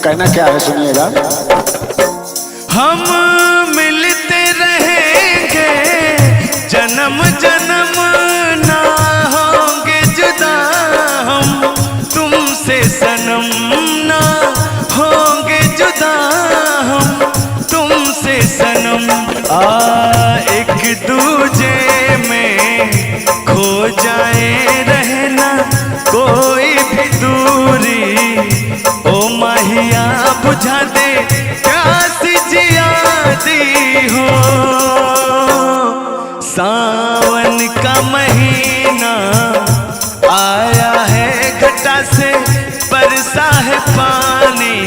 कहना क्या है सुनिएगा। हम मिलते रहेंगे जन्म जन्म, ना होंगे जुदा हम तुमसे सनम, ना होंगे जुदा हम तुमसे सनम। एक दूजे में खो जाए रहना कोई भी दूरी, ओ माहिया बुझा दे प्यास जियादी हो। सावन का महीना आया है घटा से बरसा है पानी,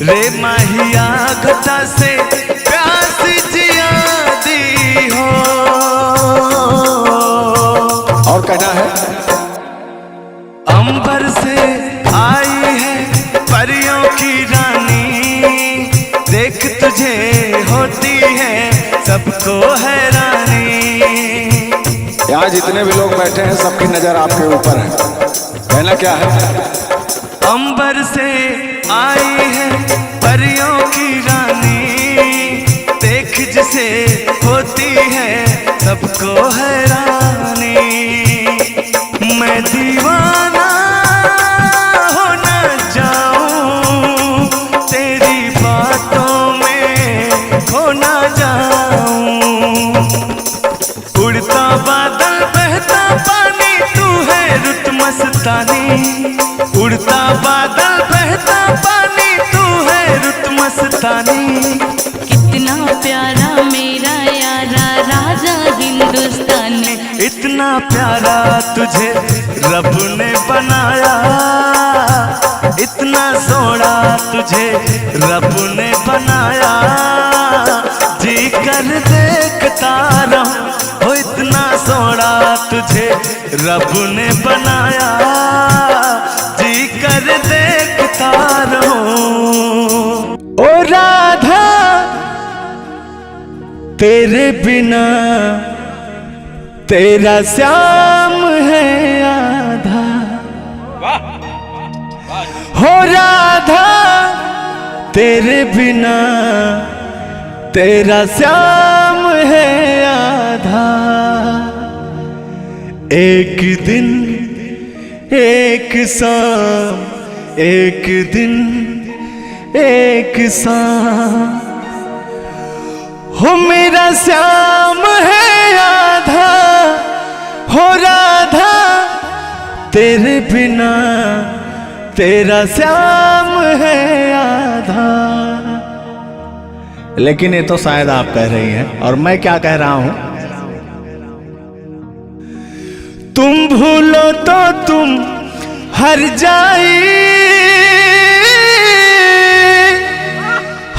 रे माहिया घटा से प्यास जियादी हो। और कहना है अंबर से आई है परियों की रानी, देख तुझे होती है सबको हैरानी। यहाँ जितने भी लोग बैठे हैं सबकी नजर आपके ऊपर है। कहना क्या है। अंबर से आई है परियों की रानी, देख जिसे होती है सबको हैरानी। मैं दीवाना हो न जाऊं, तेरी बातों में खो न जाऊं। उड़ता बादल बहता पानी, तू है रुत मस्तानी। उड़ता बादल बहता पानी, तू है रुत मस्तानी। कितना प्यारा मेरा यारा राजा हिंदुस्तान ने, इतना प्यारा तुझे रब ने बनाया, इतना सोना तुझे रब ने बनाया। जी कर देखता रहूं, हो इतना सोना तुझे रब ने बनाया, जी कर देखता रहूं। ओ राधा तेरे बिना तेरा श्याम है आधा, हो राधा तेरे बिना तेरा श्याम है आधा। एक दिन एक शाम, एक दिन एक शाम, हो मेरा श्याम है आधा, हो राधा तेरे बिना तेरा श्याम है आधा। लेकिन ये तो शायद आप कह रही हैं, और मैं क्या कह रहा हूं। तुम भूलो तो तुम हर जाई,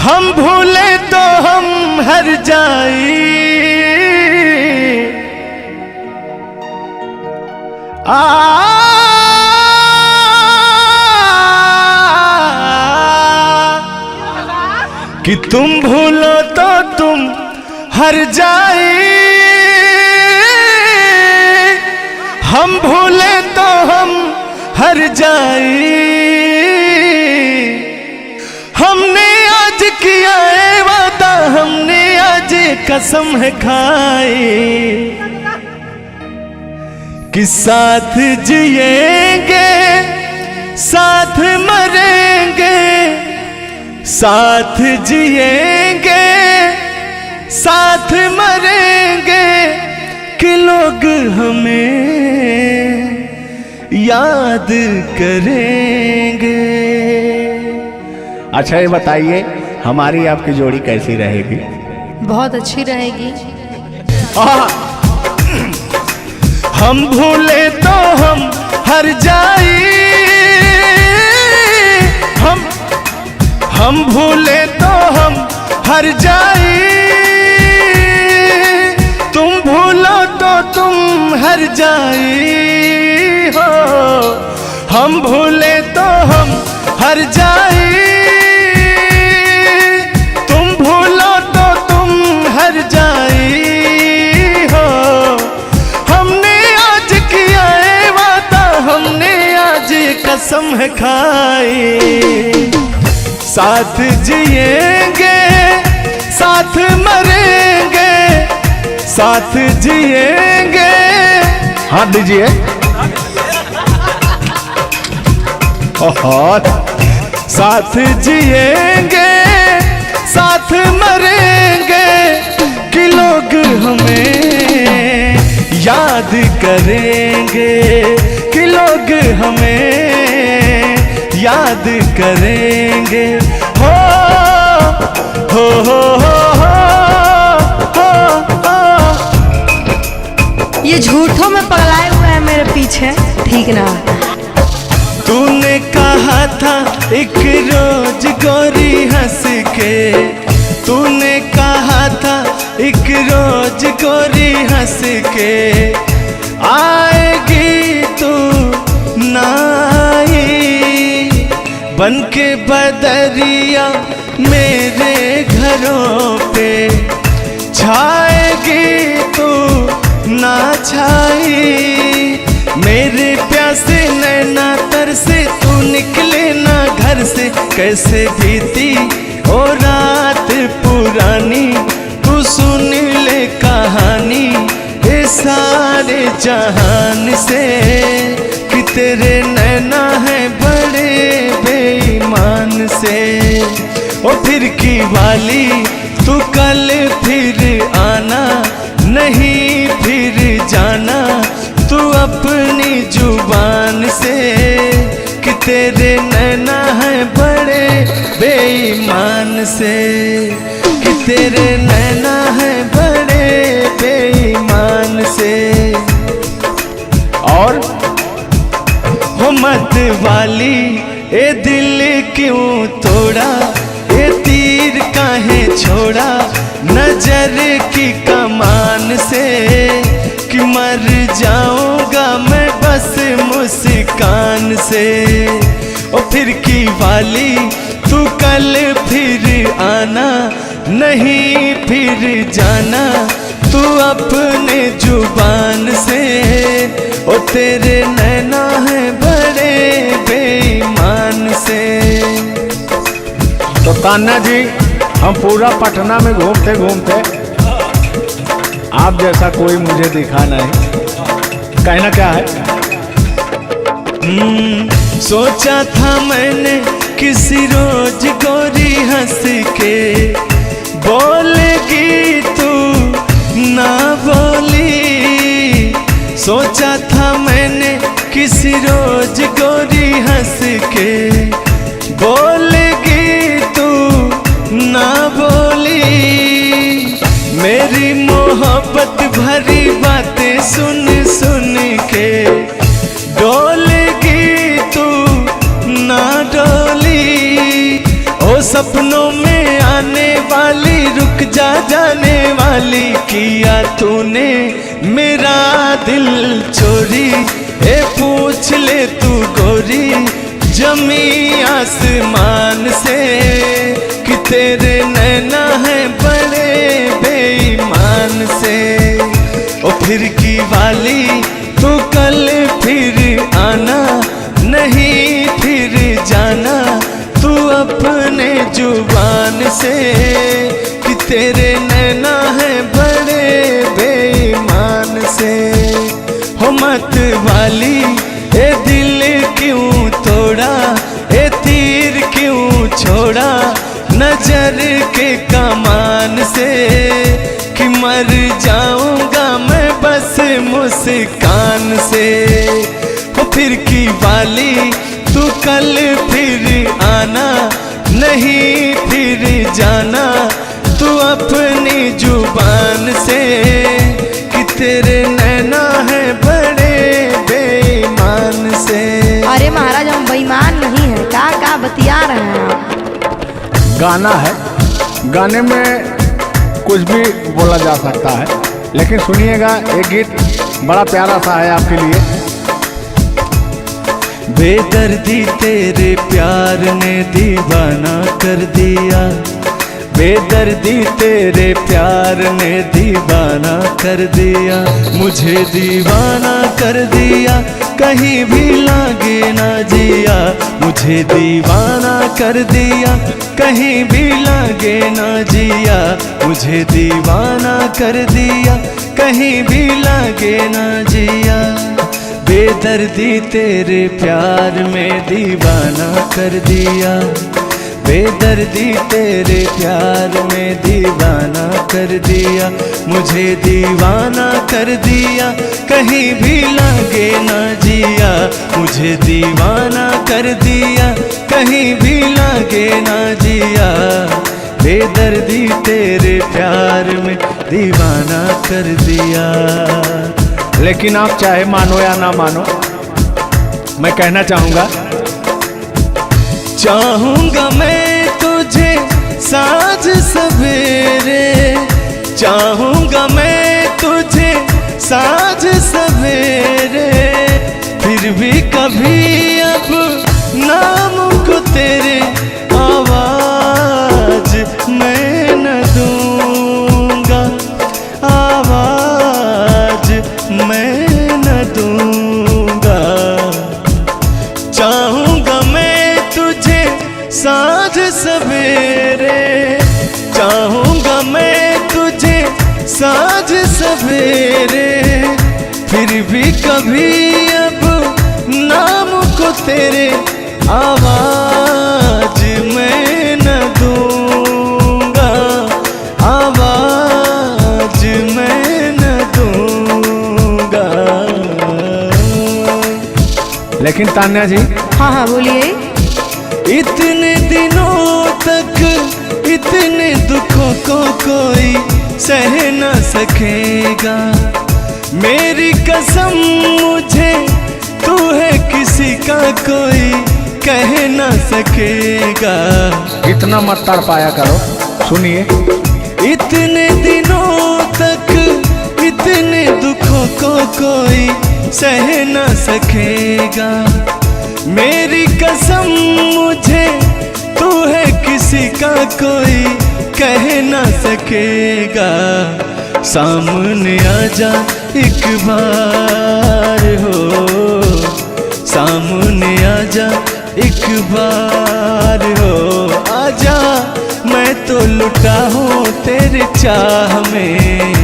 हम भूले तो हम हर जाई। कि तुम भूलो तो तुम हर जाई, हम भूले तो हम हर जाई। हमने आज किया है वादा, हमने आज कसम है खाई, कि साथ जिएंगे साथ मरेंगे, साथ जिएंगे साथ मरेंगे, कि लोग हमें याद करेंगे। अच्छा ये बताइए हमारी आपकी जोड़ी कैसी रहेगी। बहुत अच्छी रहेगी। हम भूले तो हम हर जाई, हम भूले तो हम हर जाई। तुम भूलो तो तुम हर जाई हो, हम भूले तो हम हर जाई। तुम भूलो तो तुम हर जाई हो। हमने आज किया है वादा, हमने आज कसम है खाई, साथ जिएंगे साथ मरेंगे, साथ जिएंगे। हाथ दीजिए। साथ जिएंगे साथ मरेंगे कि लोग हमें याद करेंगे, कि लोग हमें याद करेंगे। हो हो हो हो हो हो। ये झूठों में पगलाए हुए हैं मेरे पीछे, ठीक ना। तूने कहा था एक रोज गोरी हंस के, तूने कहा था एक रोज गोरी हंस के आएगी तू ना आई, बनके बदरिया मेरे घरों पे छाएगी तू ना छाई। मेरे प्यासे नैना तर से तू निकले ना घर से, कैसे बीती ओ रात पुरानी तू सुन ले कहानी ये सारे जहान से, कि तेरे नैना है बड़े बेईमान से। ओ फिर की वाली तू कल फिर आना, नहीं फिर जाना तू अपनी जुबान से, कि तेरे नैना है बड़े बेईमान से, कि तेरे नैना है बड़े बेईमान से। और हो मत वाली ए दिल क्यों तोड़ा, ए तीर काहे छोड़ा नजर की कमान से, कि मर जाऊंगा मैं बस मुस्कान से। ओ फिर की वाली तू कल फिर आना, नहीं फिर जाना तू अपने जुबान से। ओ तेरे नैना है बड़े बेईमान से। तो कान्हा जी, हम पूरा पटना में घूमते घूमते आप जैसा कोई मुझे दिखा नहीं, कहना क्या है? सोचा था मैंने किसी रोज गोरी हंस के बोलेगी तू ना बोली। सोचा था मैंने किसी रोज गोरी हंस के बोलेगी तू ना बोली। मेरी मोहब्बत भरी बातें सुन सुन के डोलेगी तू ना डोली। ओ सपनों में आने वाली रुक जा जाने वाली, किया तूने मेरा दिल चोरी। ए पूछ ले तू गोरी जमी आसमान से, कि तेरे नैना है बड़े बेईमान से। ओ फिर की वाली तू कल फिर आना, नहीं फिर जाना तू अपने जुबान से, कि तेरे नैना है बड़े बेईमान से। हो मत वाली ए दिल क्यों तोड़ा, ए तीर क्यों छोड़ा नजर के कमान से, कि मर जाऊंगा मैं बस मुस्कान से। हो फिर की वाली तू कल फिर आना, नहीं फिर जाना तू अपनी जुबान से, कि तेरे नैना है बड़े बेईमान से। अरे महाराज हम बेईमान नहीं है, क्या बतिया रहे हैं आप? गाना है, गाने में कुछ भी बोला जा सकता है, लेकिन सुनिएगा एक गीत बड़ा प्यारा सा है आपके लिए। बेदर्दी तेरे प्यार ने दीवाना कर दिया, बेदर्दी तेरे प्यार ने दीवाना कर दिया, मुझे दीवाना कर दिया, कहीं भी लागे ना जिया। मुझे दीवाना कर दिया, कहीं भी लागे ना जिया। मुझे दीवाना कर दिया, कहीं भी लागे ना जिया। बेदर्दी तेरे प्यार में दीवाना कर दिया, बेदर्दी तेरे प्यार में दीवाना कर दिया। मुझे दीवाना कर दिया, कहीं भी लागे ना जिया। मुझे दीवाना कर दिया, कहीं भी लागे ना जिया। बेदर्दी तेरे प्यार में दीवाना कर दिया। लेकिन आप चाहे मानो या ना मानो, मैं कहना चाहूँगा, चाहूँगा मैं तुझे साँझ सवेरे, चाहूँगा मैं तुझे साँझ सवेरे। फिर भी कभी अब नाम को तेरे आवाज मैं न दूँगा, आवाज मैं न दूँगा। चाहूँगा मैं तुझे साँझ सवेरे, चाहूँगा मैं तुझे साँझ सवेरे। फिर भी कभी अब नाम को तेरे आवाज मैं न दूँगा, आवाज मैं न दूँगा। लेकिन तान्या जी, हाँ हाँ बोलिए। इतने दिनों तक इतने दुखों को कोई सह न सकेगा। मेरी कसम मुझे तू है किसी का कोई कह न सकेगा। इतना मत तड़ पाया करो, सुनिए। इतने दिनों तक इतने दुखों को कोई सह न सकेगा। मेरी कसम मुझे तू है किसी का कोई कह न सकेगा। सामने आजा एक बार हो, सामने आजा एक बार हो। आजा मैं तो लुटा हूँ तेरे चाह में,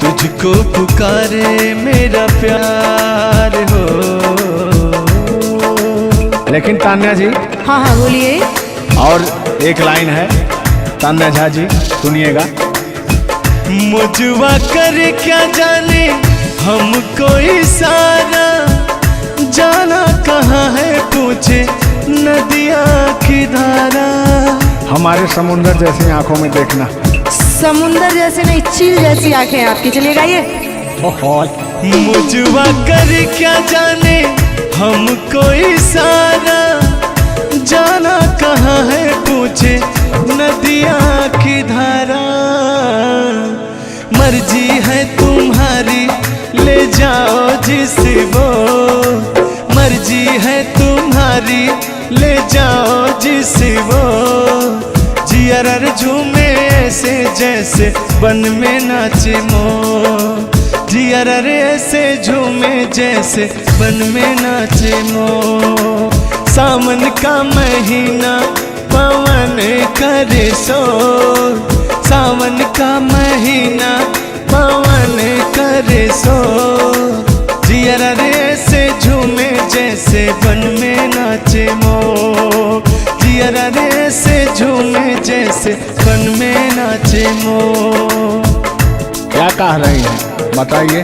तुझको पुकारे मेरा प्यार हो। लेकिन तान्या जी, हाँ हाँ बोलिए। और एक लाइन है, तान्या झा जी सुनिएगा। मुझवा कर क्या जाने हमको इशारा, जाना कहाँ है पूछे नदिया की धारा। हमारे समुंदर जैसी आंखों में देखना। समुंदर जैसे नहीं, चील जैसी आंखें हैं आपकी। चलिए गाइए। मुझवा कर क्या जाने हमको इशारा, जाना कहाँ है पूछे नदिया की धारा। मर्जी है तुम्हारी ले जाओ जिस वो, मर्जी है तुम्हारी ले जाओ जिस वो। जियर झूमे ऐसे जैसे बन में नाचे मोर, जियर ऐसे झूमे जैसे बन में नाचे मोर। सावन का महीना पवन करे शोर, सावन का महीना पवन करे शोर। जियर ऐसे झूमे जैसे बन में नाचे मोर, जियर ऐसे झूमे जैसे बन में नाचे मोर। क्या कह रही हैं बताइए।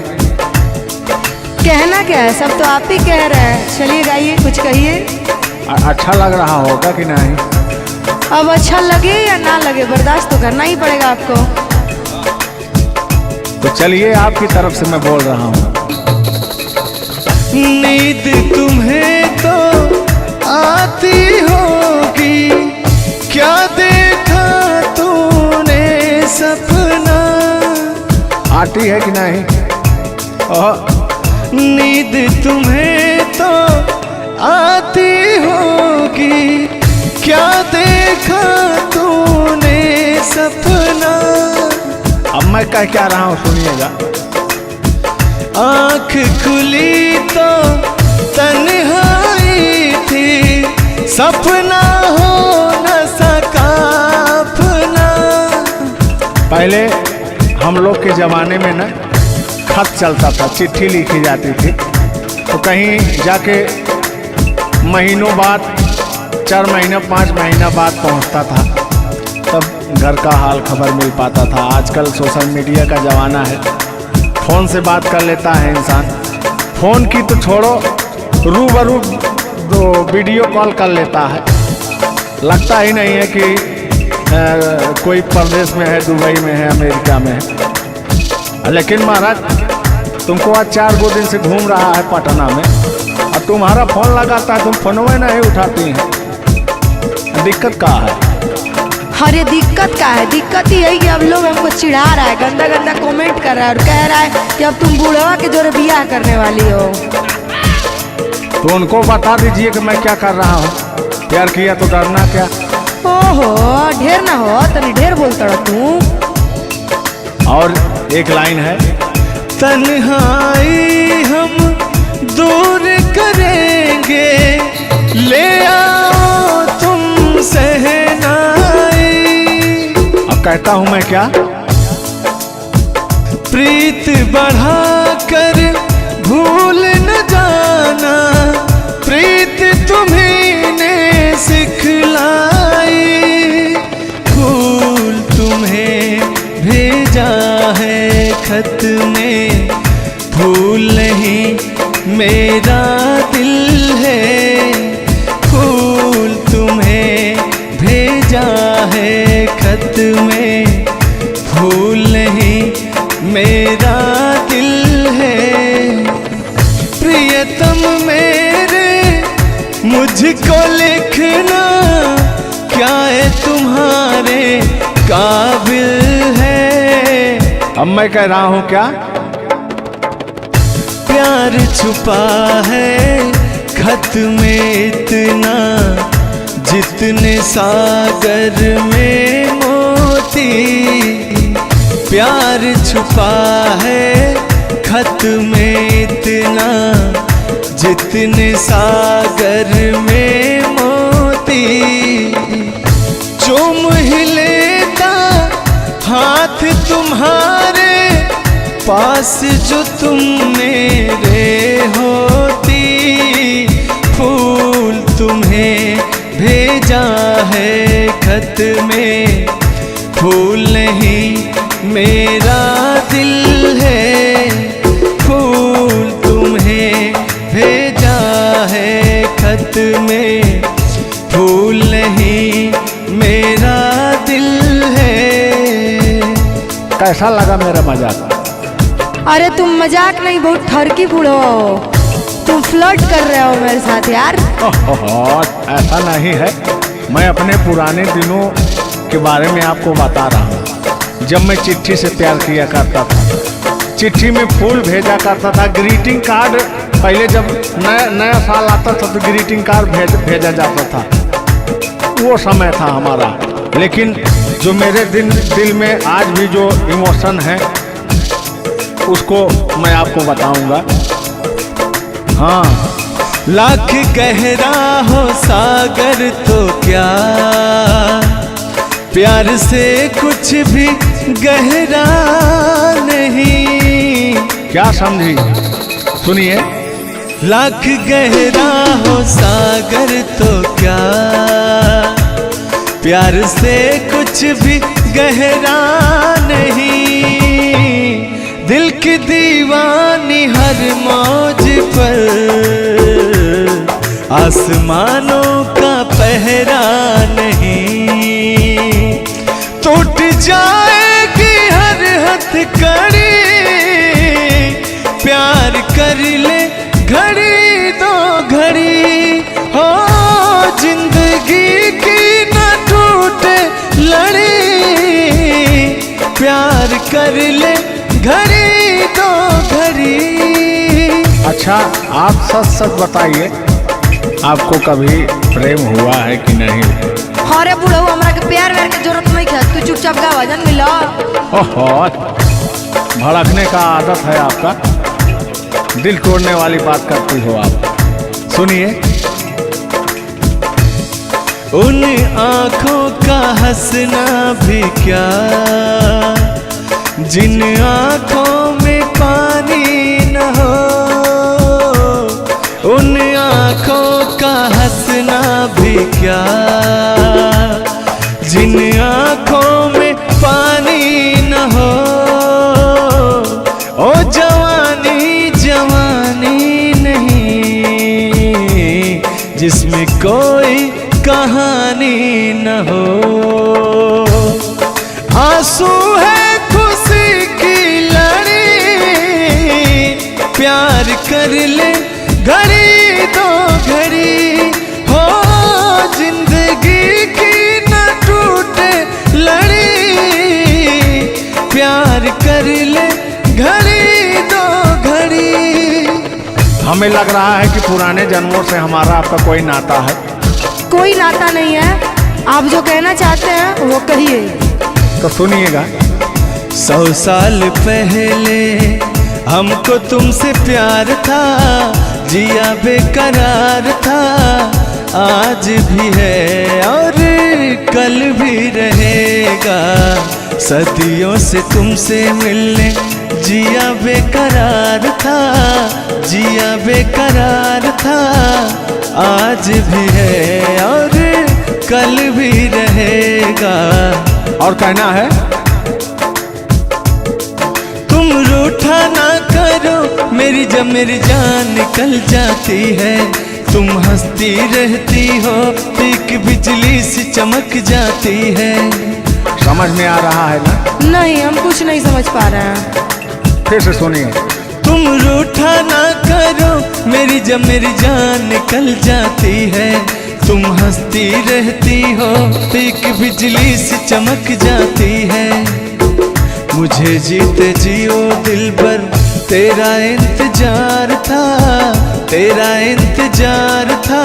कहना क्या है, सब तो आप ही कह रहे हैं। चलिए गाइए, कुछ कहिए। अच्छा लग रहा होगा कि नहीं? अब अच्छा लगे या ना लगे, बर्दाश्त तो करना ही पड़ेगा आपको। तो चलिए, आपकी तरफ से मैं बोल रहा हूँ। नींद तुम्हें तो आती होगी, क्या देखा तूने सपना। आती है कि नहीं? नींद तुम्हें तो आती होगी, क्या देखा तूने सपना। अब मैं क्या रहा हूँ सुनिएगा। आँख खुली तो तन्हाई थी, सपना हो न सका अपना। पहले हम लोग के ज़माने में ना खत चलता था, चिट्ठी लिखी जाती थी, तो कहीं जाके महीनों बाद, 4 महीना 5 महीना बाद पहुंचता था, तब घर का हाल खबर मिल पाता था। आजकल सोशल मीडिया का ज़माना है, फ़ोन से बात कर लेता है इंसान। फ़ोन की तो छोड़ो, रूबरू दो वीडियो कॉल कर लेता है। लगता ही नहीं है कि कोई प्रदेश में है, दुबई में है, अमेरिका में है। लेकिन महाराज तुमको आज 4 दिन से घूम रहा है पटना में, और तुम्हारा फ़ोन लगाता है, तुम फोनवे नहीं उठाती हैं। दिक्कत क्या है? अरे दिक्कत क्या है? दिक्कत ही है कि अब लोग हमको चिढ़ा रहा है, गंदा गंदा कमेंट कर रहा है और कह रहा है कि अब तुम बूढ़वा के जोरे बियाह करने वाली हो। तो उनको बता दीजिए कि मैं क्या कर रहा हूँ। प्यार किया तो डरना क्या? ओहो, ढेर ना हो, तनी ढेर बोलता रहा तू। और एक लाइन है, तन्हाई हम दूर करेंगे, ले आओ तुम सहनाई। अब कहता हूँ मैं क्या? प्रीत बढ़ाकर भूल न जाना, प्रीत तुम्हीं ने सिखलाई। फूल तुम्हें भेजा है खत में, फूल नहीं मेरा दिल है। फूल तुम्हें भेजा है खत में, फूल नहीं मेरा दिल है। प्रियतम मेरे मुझको लिखना, क्या है तुम्हारे काबिल है। अब मैं कह रहा हूँ क्या? प्यार छुपा है खत में इतना, जितने सागर में मोती। प्यार छुपा है खत में इतना, जितने सागर में मोती। चूम ही लेता हाथ तुम्हारे, पास जो तुम मेरे होती। फूल तुम्हें भेजा है खत में, फूल नहीं मेरा दिल है। फूल तुम्हें भेजा है खत में, फूल नहीं मेरा दिल है। कैसा लगा मेरा मजाक? अरे तुम मजाक नहीं, बहुत ठरकी बूढ़ो हो। तुम फ्लर्ट कर रहे हो मेरे साथ यार। ऐसा नहीं है, मैं अपने पुराने दिनों के बारे में आपको बता रहा हूँ। जब मैं चिट्ठी से प्यार किया करता था, चिट्ठी में फूल भेजा करता था, ग्रीटिंग कार्ड। पहले जब नया साल आता था तो ग्रीटिंग कार्ड भेजा जाता था, वो समय था हमारा। लेकिन जो मेरे दिल में आज भी जो इमोशन है, उसको मैं आपको बताऊंगा। हाँ, लाख गहरा हो सागर तो क्या, प्यार से कुछ भी गहरा नहीं। क्या समझी? सुनिए। लाख गहरा हो सागर तो क्या, प्यार से कुछ भी गहरा नहीं। दिल की दीवानी हर मौज पर, आसमानों का पहरा नहीं। टूट जाएगी हर हथकड़ी, प्यार कर ले घड़ी दो घड़ी। हो जिंदगी की न टूटे लड़ी, प्यार कर ले घड़ी दो घड़ी। अच्छा, आप सच सच बताइए, आपको कभी प्रेम हुआ है कि नहीं? अरे बुढ़ऊ हमरा के प्यार व्यार के जरूरत नहीं है, तू चुपचाप गा भजन मिला। ओहो, भड़कने का आदत है आपका, दिल तोड़ने वाली बात करती हो आप। सुनिए। उन आँखों का हंसना भी क्या, जिन आँखों में पानी न हो। उन आँखों का हंसना भी क्या, जिन आँखों में पानी न हो। ओ जवानी जवानी नहीं, जिसमें कोई कहानी न हो। आंसू है खुशी की लड़ी, प्यार कर ले घड़ी दो घड़ी हो। जिंदगी की न टूटे लड़ी, प्यार कर ले घड़ी दो घड़ी। हमें लग रहा है कि पुराने जन्मों से हमारा आपका कोई नाता है। कोई नाता नहीं है, आप जो कहना चाहते हैं वो कहिए। तो सुनिएगा। 100 साल पहले हमको तुमसे प्यार था, जिया बेकरार था। आज भी है और कल भी रहेगा, सदियों से तुमसे मिलने जिया बेकरार था, जिया बेकरार था। आज भी है और कल भी रहेगा। और कहना है, तुम रूठा ना करो मेरी, जब मेरी जान निकल जाती है। तुम हंसती रहती हो, एक बिजली सी चमक जाती है। समझ में आ रहा है ना? नहीं, हम कुछ नहीं समझ पा रहे हैं। फिर से सुनिए। तुम रूठा ना करो मेरी, जब मेरी जान निकल जाती है। तुम हंसती रहती हो, एक बिजली सी चमक जाती है। मुझे जीते जियो दिल भर तेरा इंतजार था, तेरा इंतजार था।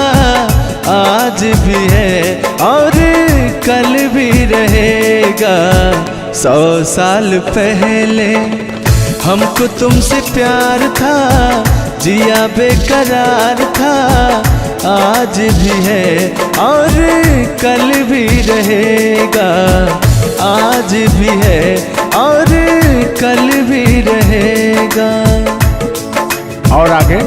आज भी है और कल भी रहेगा। 100 साल पहले हमको तुमसे प्यार था, जिया बेकरार था। आज भी है और कल भी रहेगा। आज भी है और कल भी रहेगा। और आगे।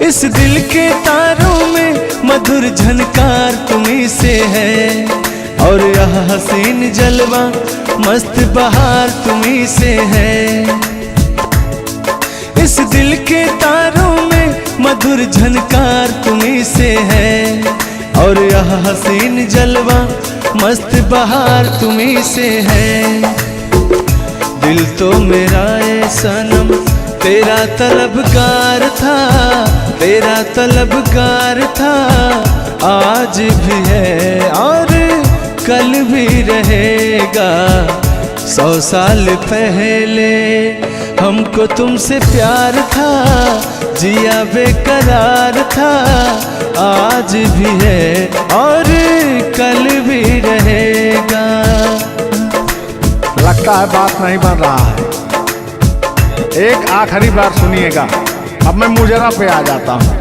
इस दिल के तारों में मधुर झनकार तुम्हीं से है, और यह हसीन जलवा मस्त बहार तुम्हीं से है। इस दिल के तारों में मधुर झनकार तुम्हीं से है, और यह हसीन जलवा मस्त बहार तुम्हीं से है। दिल तो मेरा ए सनम तेरा तलबगार था, तेरा तलबगार था। आज भी है और कल भी रहेगा। 100 साल पहले हमको तुमसे प्यार था, जिया बेकरार था। आज भी है और कल भी रहेगा। लगता है बात नहीं बन रहा है। एक आखिरी बार सुनिएगा, अब मैं मुजरा पे आ जाता हूँ।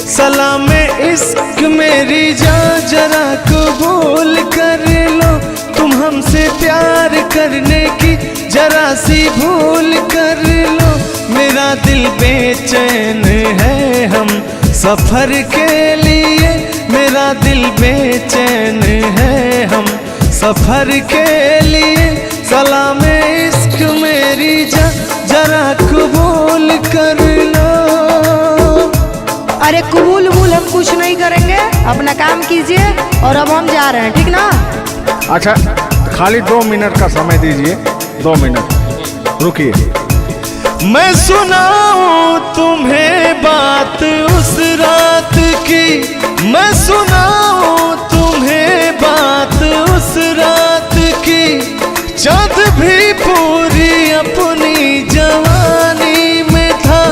सलाम इश्क मेरी जान जरा कबूल कर लो, तुम हमसे प्यार करने की जरा सी भूल कर लो। मेरा दिल बेचैन है हम सफर के लिए, मेरा दिल बेचैन है हम सफर के लिए। सलाम इश्क मेरी जान जरा कबूल कर लो। अरे कबूल वबूल हम कुछ नहीं करेंगे, अपना काम कीजिए और अब हम जा रहे हैं, ठीक ना? अच्छा, खाली 2 मिनट का समय दीजिए। 2 मिनट रुकिए। मैं सुनाऊं तुम्हें बात उस रात की, मैं सुनाऊं तुम्हें बात उस रात की। चाँद भी पूरी अपनी जवानी में था,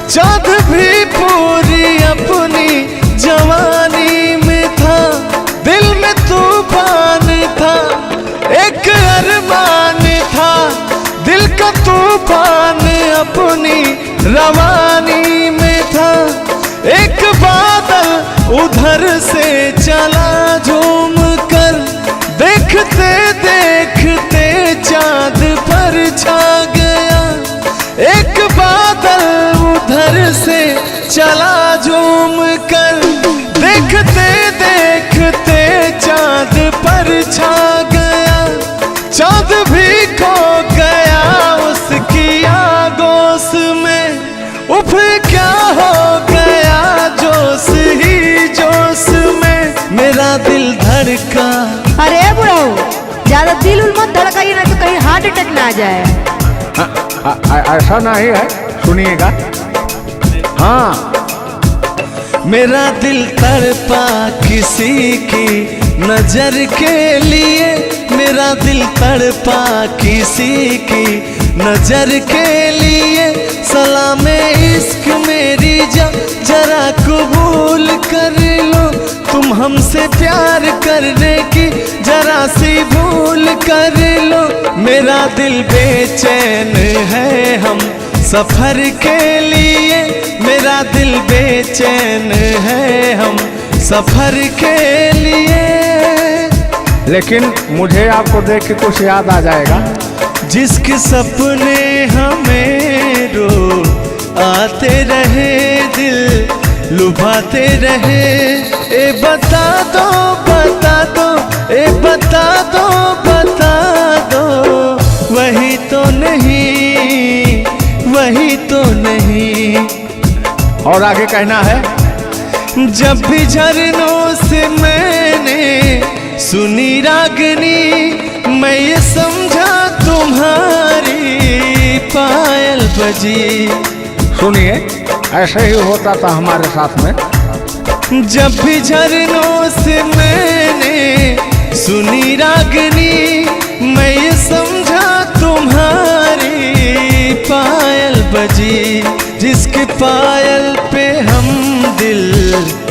चाँद भी पूरी अपनी रवानी में था एक बादल, उधर से चला झूम कर, देखते देखते चांद पर छा गया। एक बादल उधर से चला झूम कर, देखते देखते चांद पर छा गया। चांद भी खो गया उसकी आगोश में, उफ क्या हो गया जोश ही जोश में, मेरा दिल धड़का। अरे बुढ़ाओ, ज्यादा दिल उल मत धड़काइए ना तो कहीं हार्ट अटैक ना आ जाए। ऐसा नहीं है, सुनिएगा। हाँ, मेरा दिल तड़पा किसी की नजर के लिए, मेरा दिल तड़पा किसी की नजर के लिए। सलामे इश्क मेरी जरा कबूल कर लो, तुम हमसे प्यार करने की जरा सी भूल कर लो। मेरा दिल बेचैन है हम सफर के लिए, मेरा दिल बेचैन है हम सफर के लिए। लेकिन मुझे आपको देख के कुछ याद आ जाएगा। जिसके सपने हमें रो आते रहे, दिल लुभाते रहे। ए बता दो बता दो, ए बता दो बता दो, वही तो नहीं, वही तो नहीं। और आगे कहना है, जब भी झरनों से मैंने सुनी रागनी, मैं ये समझा तुम्हारी पायल बजी। सुनिए, ऐसे ही होता था हमारे साथ में। जब भी झरनों से मैंने सुनी रागनी, मैं ये समझा तुम्हारी पायल बजी। जिसके पायल पे हम दिल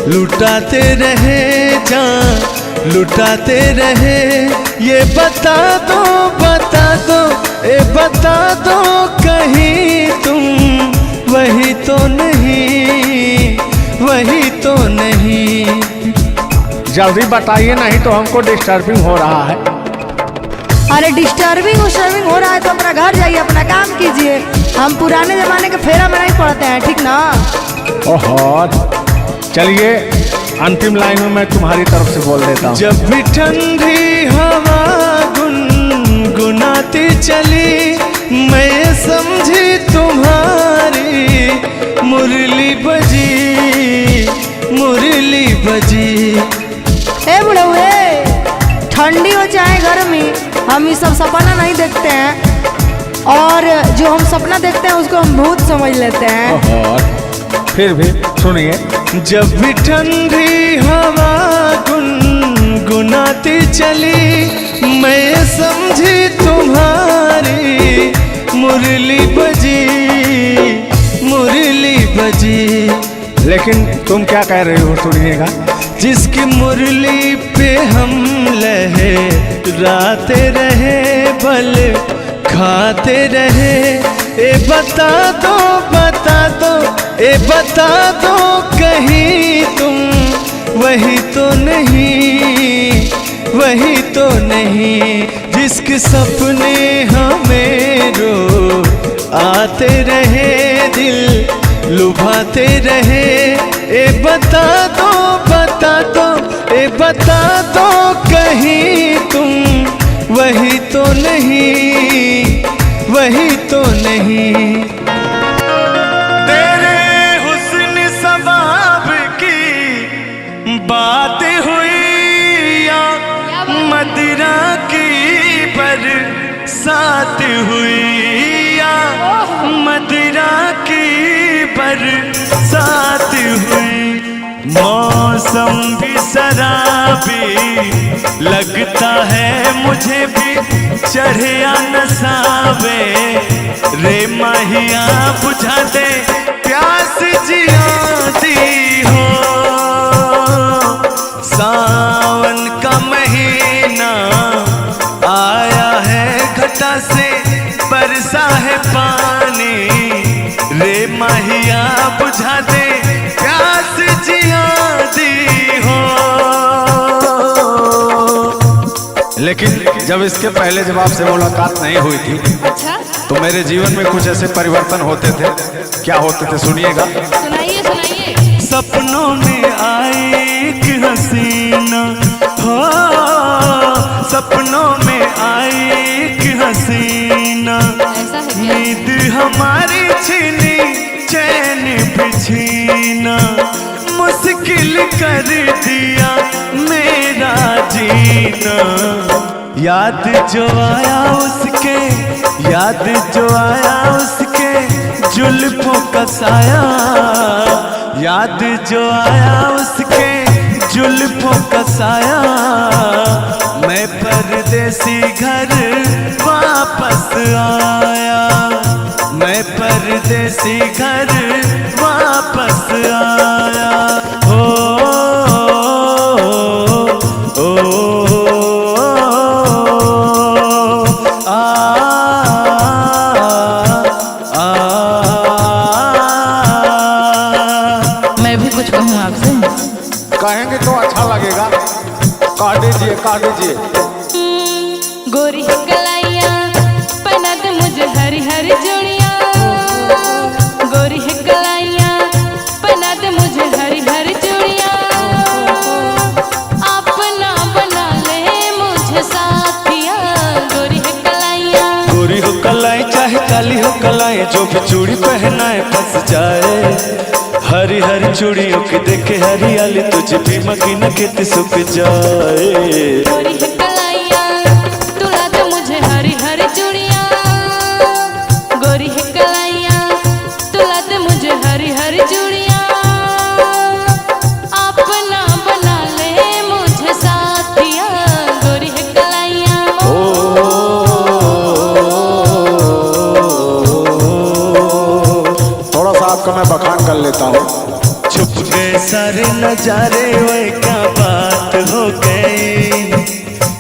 लुटाते रहे, जान लुटाते रहे। ये बता दो बता दो, ए बता दो कहीं तुम वही तो नहीं, वही तो नहीं। जल्दी बताइए, नहीं तो हमको डिस्टर्बिंग हो रहा है। अरे डिस्टर्बिंग हो रहा है तो अपना घर जाइए, अपना काम कीजिए। हम पुराने जमाने के फेरा में नहीं पड़ते हैं, ठीक ना? ओहो, चलिए अंतिम लाइन में मैं तुम्हारी तरफ से बोल देता हूँ। जब भी ठंडी हवा गुनगुनाती चली, मैं समझी तुम्हारी मुरली बजी, मुरली बजी। ए बुढ़ऊ, ठंडी हो चाहे गर्मी, हम ये सब सपना नहीं देखते हैं, और जो हम सपना देखते हैं उसको हम भूत समझ लेते हैं। ओहो, फिर भी सुनिए। जब भी ठंडी हवा गुनगुनाती चली, मैं समझी तुम्हारी मुरली बजी, मुरली बजी। लेकिन तुम क्या कह रहे हो, सुनिएगा। जिसकी मुरली पे हम लहराते रहे, बल खाते रहे। ए बता दो बता दो, ए बता दो कहीं तुम वही तो नहीं, वही तो नहीं। जिसके सपने हमें रो आते रहे, दिल लुभाते रहे। ए बता दो बता दो, ए बता दो कहीं तुम वही तो नहीं, वही तो नहीं। तेरे हुस्न सवाब की बात हुई या मदिरा की बरसात हुई, या मदिरा की बरसात हुई। मौसम भी शराबी लगता है मुझे भी, चढ़े या नसावे रे माहिया बुझा दे प्यास जियाती हो। सावन का महीना आया है, घटा से बरसा है पानी रे लेकिन जब इसके पहले जब आपसे मुलाकात नहीं हुई थी अच्छा तो मेरे जीवन में कुछ ऐसे परिवर्तन होते थे। क्या होते थे सुनिएगा। सुनाइए सुनाइए। सपनों में आई एक हसीना हो, सपनों में आई एक हसीना, ऐसा है क्या? नींद हमारी छीनी चैन भी छीना, मुश्किल कर दिया मेरा जीना। याद जो आया उसके, याद जो आया उसके जुल्फों का साया, याद जो आया उसके जुल्फों का साया, मैं परदेसी घर वापस आया, मैं परदेसी घर वापस आया। हो मैं भी कुछ कहूँ आपसे। कहेंगे तो अच्छा लगेगा। कह दीजिए कह दीजिए। गोरी कलाइया पहना दे मुझे हरी हरी चूड़ियाँ, गोरी कलाइया पहना दे मुझे हरी हरी चूड़ियाँ, अपना बना ले मुझे साथिया। गोरी कलाइया, गोरी हो कलाई चाहे काली हो कलाई, जो भी चूड़ी पहनाए फंस जाए। हरी हरी चूड़ियों की देखे हरियाली, तुझे भी मकीन खेती सूख जाए। गोरी कलाइया तुला दे मुझे हरी हरी चूड़ियाँ, गोरी कलाइया तुला दे मुझे हरी हरी चूड़ियाँ, अपना बना ले मुझे साथिया। गोरी कलाइया थोड़ा सा आपका मैं बखान कर लेता हूँ। छुप गए सारे नजारे वे क्या बात हो गई,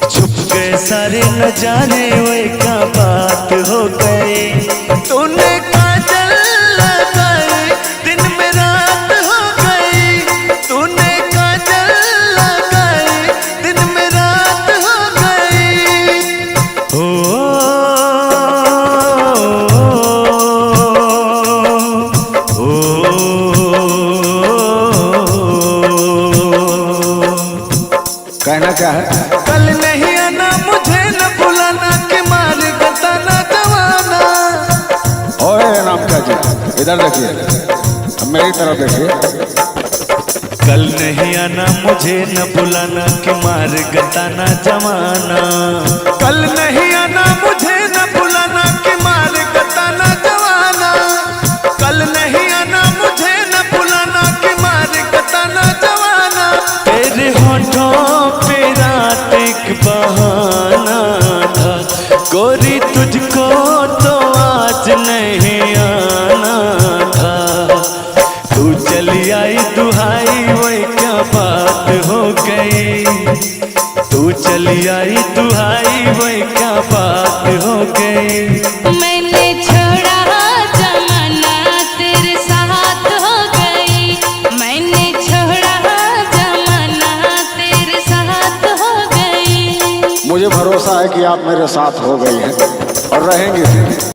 छुप गए सारे नजारे वे क्या बात हो गई। तूने काजल लगाई दिन में रात हो गई, तूने काजल लगाई दिन में रात हो गई। हो कहना क्या है। कल नहीं आना मुझे न बुलाना कि मार गताना जवाना। ओए नाम क्या जी, इधर देखिए, अब मेरी तरफ देखिए। कल नहीं आना मुझे न बुलाना कि मार गताना जवाना, कल नहीं आना मुझे न बुलाना कि मार गताना जवाना, कल नहीं आना मुझे न बुलाना कि मार गताना जवाना। तेरे होठों पे रात एक बहाना था, गोरी तुझको तो आज नहीं आना था। तू चली आई दुहाई वही क्या बात हो गई, तू चली आई दुहाई वही क्या बात हो गई। मैंने छोड़ा जमाना तेरे साथ हो गई, मैंने छोड़ा जमाना तेरे साथ हो गई। मुझे भरोसा है कि आप मेरे साथ हो गई हैं और रहेंगे भी।